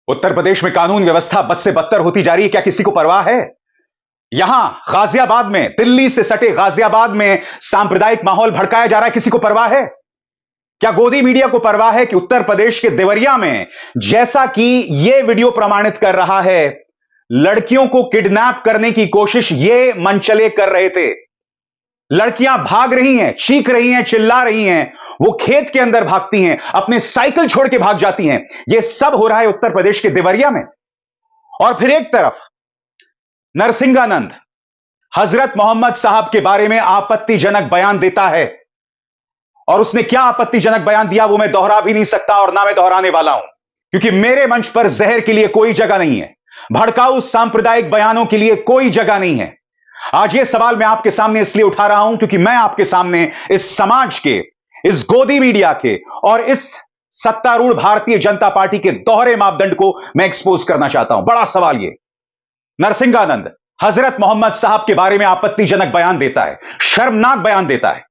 उत्तर प्रदेश में कानून व्यवस्था बद से बदतर होती जा रही है। क्या किसी को परवाह है? यहां गाजियाबाद में, दिल्ली से सटे गाजियाबाद में सांप्रदायिक माहौल भड़काया जा रहा है। किसी को परवाह है? क्या गोदी मीडिया को परवाह है कि उत्तर प्रदेश के देवरिया में, जैसा कि यह वीडियो प्रमाणित कर रहा है, लड़कियों को किडनैप करने की कोशिश ये मनचले कर रहे थे। लड़कियां भाग रही हैं, चीख रही हैं, चिल्ला रही हैं, वो खेत के अंदर भागती हैं, अपने साइकिल छोड़ के भाग जाती हैं। यह सब हो रहा है उत्तर प्रदेश के देवरिया में। और फिर एक तरफ नरसिंहानंद हजरत मोहम्मद साहब के बारे में आपत्तिजनक बयान देता है। और उसने क्या आपत्तिजनक बयान दिया वो मैं दोहरा भी नहीं सकता और ना मैं दोहराने वाला हूं, क्योंकि मेरे मंच पर जहर के लिए कोई जगह नहीं है, भड़काऊ सांप्रदायिक बयानों के लिए कोई जगह नहीं है। आज यह सवाल मैं आपके सामने इसलिए उठा रहा हूं क्योंकि मैं आपके सामने इस समाज के, इस गोदी मीडिया के और इस सत्तारूढ़ भारतीय जनता पार्टी के दोहरे मापदंड को मैं एक्सपोज करना चाहता हूं। बड़ा सवाल यह, नरसिंहानंद हजरत मोहम्मद साहब के बारे में आपत्तिजनक बयान देता है, शर्मनाक बयान देता है।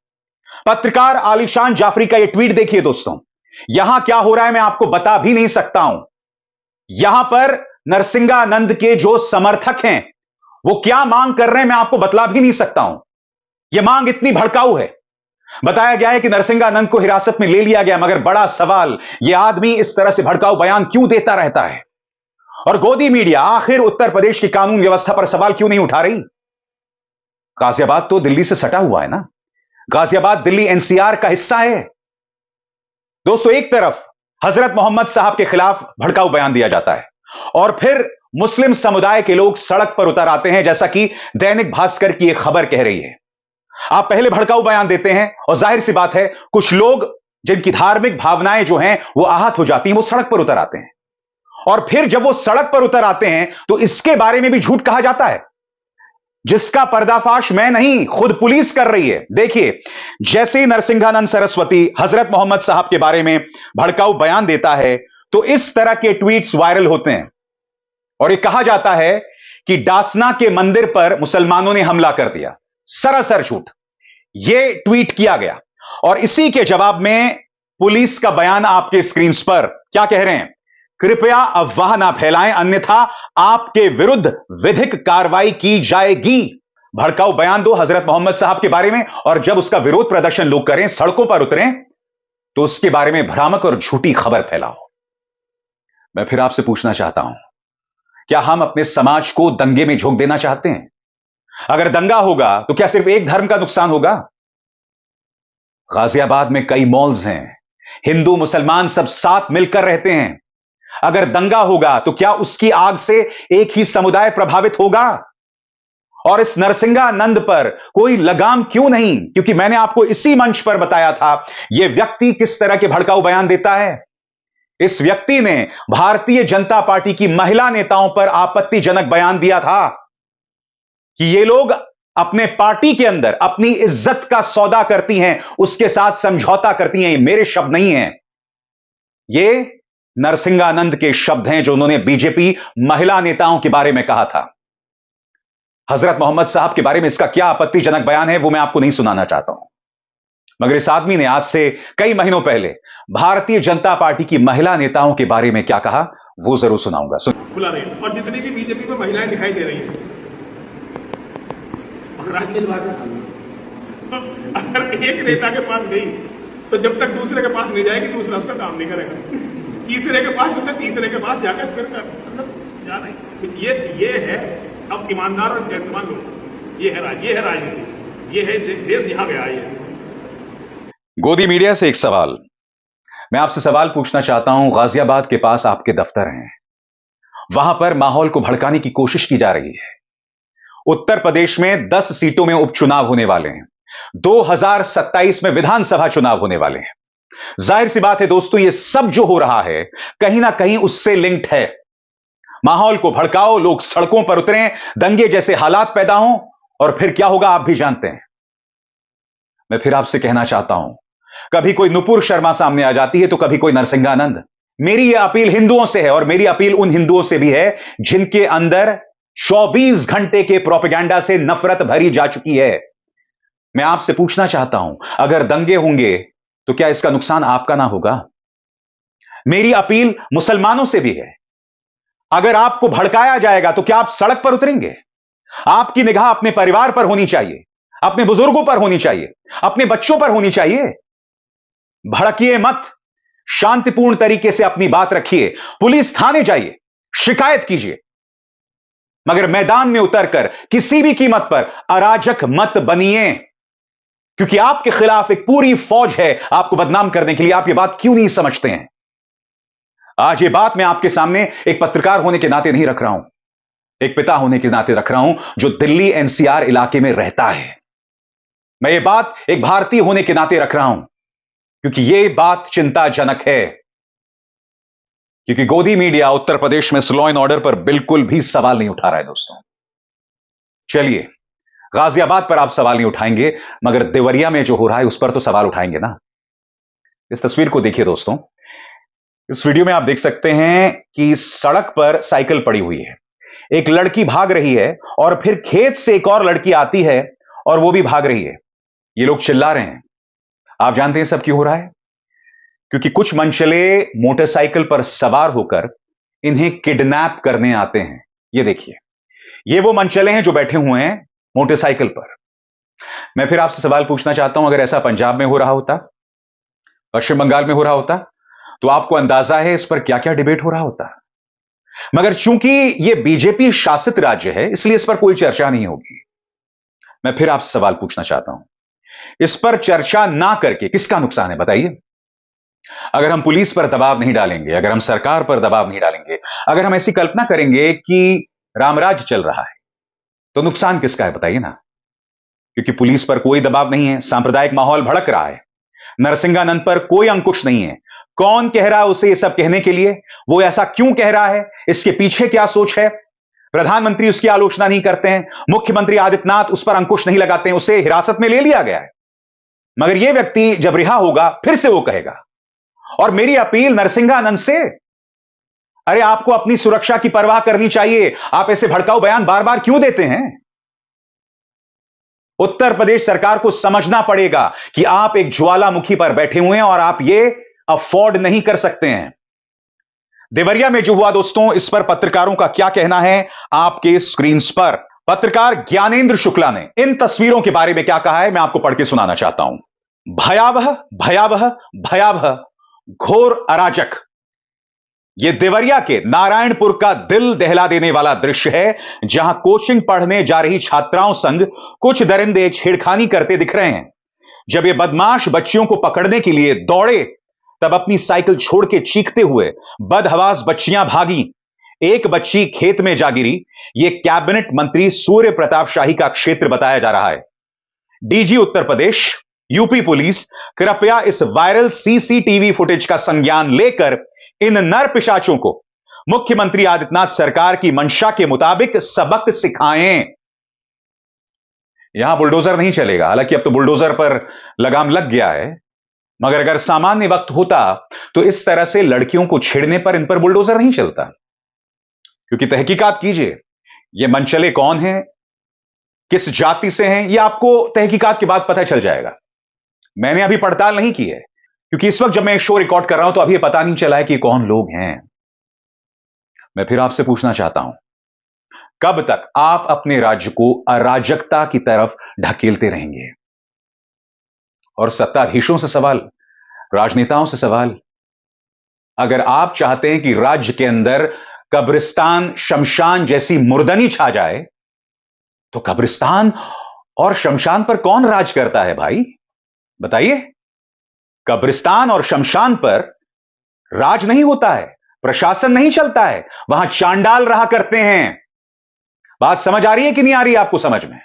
पत्रकार आलिशान जाफरी का यह ट्वीट देखिए दोस्तों। यहां क्या हो रहा है मैं आपको बता भी नहीं सकता हूं। यहां पर नरसिंहानंद के जो समर्थक हैं वो क्या मांग कर रहे हैं मैं आपको बतला भी नहीं सकता हूं। यह मांग इतनी भड़काऊ है। बताया गया है कि नरसिंहानंद को हिरासत में ले लिया गया, मगर बड़ा सवाल, यह आदमी इस तरह से भड़काऊ बयान क्यों देता रहता है? और गोदी मीडिया आखिर उत्तर प्रदेश की कानून व्यवस्था पर सवाल क्यों नहीं उठा रही? गाजियाबाद तो दिल्ली से सटा हुआ है ना, गाजियाबाद दिल्ली एनसीआर का हिस्सा है। दोस्तों, एक तरफ हजरत मोहम्मद साहब के खिलाफ भड़काऊ बयान दिया जाता है और फिर मुस्लिम समुदाय के लोग सड़क पर उतर आते हैं, जैसा कि दैनिक भास्कर की एक खबर कह रही है। आप पहले भड़काऊ बयान देते हैं और जाहिर सी बात है कुछ लोग जिनकी धार्मिक भावनाएं जो हैं वो आहत हो जाती हैं, वो सड़क पर उतर आते हैं। और फिर जब वो सड़क पर उतर आते हैं तो इसके बारे में भी झूठ कहा जाता है, जिसका पर्दाफाश मैं नहीं, खुद पुलिस कर रही है। देखिए, जैसे ही नरसिंहानंद सरस्वती हजरत मोहम्मद साहब के बारे में भड़काऊ बयान देता है तो इस तरह के ट्वीट्स वायरल होते हैं और यह कहा जाता है कि डासना के मंदिर पर मुसलमानों ने हमला कर दिया। सरासर झूठ यह ट्वीट किया गया। और इसी के जवाब में पुलिस का बयान आपके स्क्रीन पर क्या कह रहे हैं? कृपया अफवाह ना फैलाएं, अन्यथा आपके विरुद्ध विधिक कार्रवाई की जाएगी। भड़काऊ बयान दो हजरत मोहम्मद साहब के बारे में और जब उसका विरोध प्रदर्शन लोग करें, सड़कों पर उतरें, तो उसके बारे में भ्रामक और झूठी खबर फैलाओ। मैं फिर आपसे पूछना चाहता हूं, क्या हम अपने समाज को दंगे में झोंक देना चाहते हैं? अगर दंगा होगा तो क्या सिर्फ एक धर्म का नुकसान होगा? गाजियाबाद में कई मॉल्स हैं, हिंदू मुसलमान सब साथ मिलकर रहते हैं। अगर दंगा होगा तो क्या उसकी आग से एक ही समुदाय प्रभावित होगा? और इस नरसिंहानंद पर कोई लगाम क्यों नहीं? क्योंकि मैंने आपको इसी मंच पर बताया था यह व्यक्ति किस तरह के भड़काऊ बयान देता है। इस व्यक्ति ने भारतीय जनता पार्टी की महिला नेताओं पर आपत्तिजनक बयान दिया था कि ये लोग अपने पार्टी के अंदर अपनी इज्जत का सौदा करती हैं, उसके साथ समझौता करती हैं। ये मेरे शब्द नहीं हैं, ये नरसिंहानंद के शब्द हैं जो उन्होंने बीजेपी महिला नेताओं के बारे में कहा था। हजरत मोहम्मद साहब के बारे में इसका क्या आपत्तिजनक बयान है वो मैं आपको नहीं सुनाना चाहता हूं, मगर इस आदमी ने आज से कई महीनों पहले भारतीय जनता पार्टी की महिला नेताओं के बारे में क्या कहा वो जरूर सुनाऊंगा। खुला रहे और जितनी भी बीजेपी में महिलाएं दिखाई दे रही हैं, अगर एक नेता के पास गई तो जब तक दूसरे के पास नहीं जाएगी दूसरा उसका काम नहीं करेगा। तीसरे के पास, उसे तीसरे के पास जाकर फिर जा रही। ये है अब ईमानदार और जैतमान लोग, ये है राजनीति, ये है देश यहां गया है। गोदी मीडिया से एक सवाल, मैं आपसे सवाल पूछना चाहता हूं। गाजियाबाद के पास आपके दफ्तर हैं, वहां पर माहौल को भड़काने की कोशिश की जा रही है। उत्तर प्रदेश में 10 सीटों में उपचुनाव होने वाले हैं, 2027 में विधानसभा चुनाव होने वाले हैं। जाहिर सी बात है दोस्तों, यह सब जो हो रहा है कहीं ना कहीं उससे लिंक्ड है। माहौल को भड़काओ, लोग सड़कों पर उतरें, दंगे जैसे हालात पैदा हों और फिर क्या होगा आप भी जानते हैं। मैं फिर आपसे कहना चाहता हूं, कभी कोई नुपुर शर्मा सामने आ जाती है तो कभी कोई नरसिंहानंद। मेरी यह अपील हिंदुओं से है और मेरी अपील उन हिंदुओं से भी है जिनके अंदर 24 घंटे के प्रोपेगेंडा से नफरत भरी जा चुकी है। मैं आपसे पूछना चाहता हूं, अगर दंगे होंगे तो क्या इसका नुकसान आपका ना होगा? मेरी अपील मुसलमानों से भी है अगर आपको भड़काया जाएगा तो क्या आप सड़क पर उतरेंगे? आपकी निगाह अपने परिवार पर होनी चाहिए, अपने बुजुर्गों पर होनी चाहिए, अपने बच्चों पर होनी चाहिए। भड़किए मत, शांतिपूर्ण तरीके से अपनी बात रखिए, पुलिस थाने जाइए, शिकायत कीजिए, मगर मैदान में उतरकर किसी भी कीमत पर अराजक मत बनिए, क्योंकि आपके खिलाफ एक पूरी फौज है आपको बदनाम करने के लिए। आप ये बात क्यों नहीं समझते हैं? आज ये बात मैं आपके सामने एक पत्रकार होने के नाते नहीं रख रहा हूं, एक पिता होने के नाते रख रहा हूं जो दिल्ली एनसीआर इलाके में रहता है। मैं ये बात एक भारतीय होने के नाते रख रहा हूं, क्योंकि ये बात चिंताजनक है, क्योंकि गोदी मीडिया उत्तर प्रदेश में लॉ एंड ऑर्डर पर बिल्कुल भी सवाल नहीं उठा रहा है। दोस्तों चलिए, गाजियाबाद पर आप सवाल नहीं उठाएंगे, मगर देवरिया में जो हो रहा है उस पर तो सवाल उठाएंगे ना। इस तस्वीर को देखिए दोस्तों, इस वीडियो में आप देख सकते हैं कि सड़क पर साइकिल पड़ी हुई है, एक लड़की भाग रही है और फिर खेत से एक और लड़की आती है और वो भी भाग रही है। ये लोग चिल्ला रहे हैं। आप जानते हैं सब क्यों हो रहा है? क्योंकि कुछ मनचले मोटरसाइकिल पर सवार होकर इन्हें किडनैप करने आते हैं। ये देखिए, ये वो मनचले हैं जो बैठे हुए हैं मोटरसाइकिल पर। मैं फिर आपसे सवाल पूछना चाहता हूं, अगर ऐसा पंजाब में हो रहा होता, पश्चिम बंगाल में हो रहा होता, तो आपको अंदाजा है इस पर क्या क्या डिबेट हो रहा होता। मगर चूंकि यह बीजेपी शासित राज्य है, इसलिए इस पर कोई चर्चा नहीं होगी। मैं फिर आपसे सवाल पूछना चाहता हूं, इस पर चर्चा ना करके किसका नुकसान है बताइए? अगर हम पुलिस पर दबाव नहीं डालेंगे, अगर हम सरकार पर दबाव नहीं डालेंगे, अगर हम ऐसी कल्पना करेंगे कि रामराज चल रहा है, तो नुकसान किसका है बताइए ना? क्योंकि पुलिस पर कोई दबाव नहीं है, सांप्रदायिक माहौल भड़क रहा है, नरसिंहानंद पर कोई अंकुश नहीं है। कौन कह रहा है उसे यह सब कहने के लिए? वो ऐसा क्यों कह रहा है? इसके पीछे क्या सोच है? प्रधानमंत्री उसकी आलोचना नहीं करते हैं, मुख्यमंत्री आदित्यनाथ उस पर अंकुश नहीं लगाते हैं, उसे हिरासत में ले लिया गया है। मगर यह व्यक्ति जब रिहा होगा फिर से वो कहेगा। और मेरी अपील नरसिंहानंद से, अरे आपको अपनी सुरक्षा की परवाह करनी चाहिए, आप ऐसे भड़काऊ बयान बार बार क्यों देते हैं? उत्तर प्रदेश सरकार को समझना पड़ेगा कि आप एक ज्वालामुखी पर बैठे हुए हैं और आप ये अफोर्ड नहीं कर सकते हैं। देवरिया में जो हुआ दोस्तों, इस पर पत्रकारों का क्या कहना है आपके स्क्रीन पर। पत्रकार ज्ञानेंद्र शुक्ला ने इन तस्वीरों के बारे में क्या कहा है, मैं आपको पढ़ के सुनाना चाहता हूं। भयावह भयावह भयावह, घोर अराजक। यह देवरिया के नारायणपुर का दिल दहला देने वाला दृश्य है, जहां कोचिंग पढ़ने जा रही छात्राओं संग कुछ दरिंदे छेड़खानी करते दिख रहे हैं। जब ये बदमाश बच्चियों को पकड़ने के लिए दौड़े, तब अपनी साइकिल छोड़ के चीखते हुए बदहवास बच्चियां भागी। एक बच्ची खेत में जा गिरी। यह कैबिनेट मंत्री सूर्य प्रताप शाही का क्षेत्र बताया जा रहा है। DG Uttar Pradesh, UP police, कृपया इस वायरल सीसीटीवी फुटेज का संज्ञान लेकर इन नर पिशाचों को मुख्यमंत्री आदित्यनाथ सरकार की मंशा के मुताबिक सबक सिखाएं। यहां बुलडोजर नहीं चलेगा, हालांकि अब तो बुलडोजर पर लगाम लग गया है, मगर अगर सामान्य वक्त होता तो इस तरह से लड़कियों को छेड़ने पर इन पर बुलडोजर नहीं चलता। क्योंकि तहकीकात कीजिए, ये मनचले कौन हैं, किस जाति से हैं, यह आपको तहकीकात के बाद पता चल जाएगा। मैंने अभी पड़ताल नहीं की है, क्योंकि इस वक्त जब मैं शो रिकॉर्ड कर रहा हूं तो अभी पता नहीं चला है कि कौन लोग हैं। मैं फिर आपसे पूछना चाहता हूं, कब तक आप अपने राज्य को अराजकता की तरफ ढकेलते रहेंगे? और सत्ताधीशों से सवाल, राजनेताओं से सवाल, अगर आप चाहते हैं कि राज्य के अंदर कब्रिस्तान शमशान जैसी मुर्दनी छा जाए, तो कब्रिस्तान और शमशान पर कौन राज करता है भाई? बताइए। कब्रिस्तान और शमशान पर राज नहीं होता है, प्रशासन नहीं चलता है, वहां चांडाल रहा करते हैं। बात समझ आ रही है कि नहीं आ रही है आपको समझ में?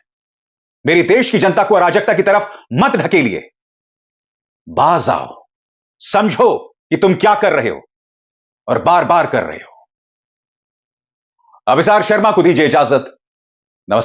मेरी देश की जनता को अराजकता की तरफ मत ढकेलिए। बाज आओ, समझो कि तुम क्या कर रहे हो और बार बार कर रहे हो। अभिसार शर्मा को दीजिए इजाजत। नमस्कार।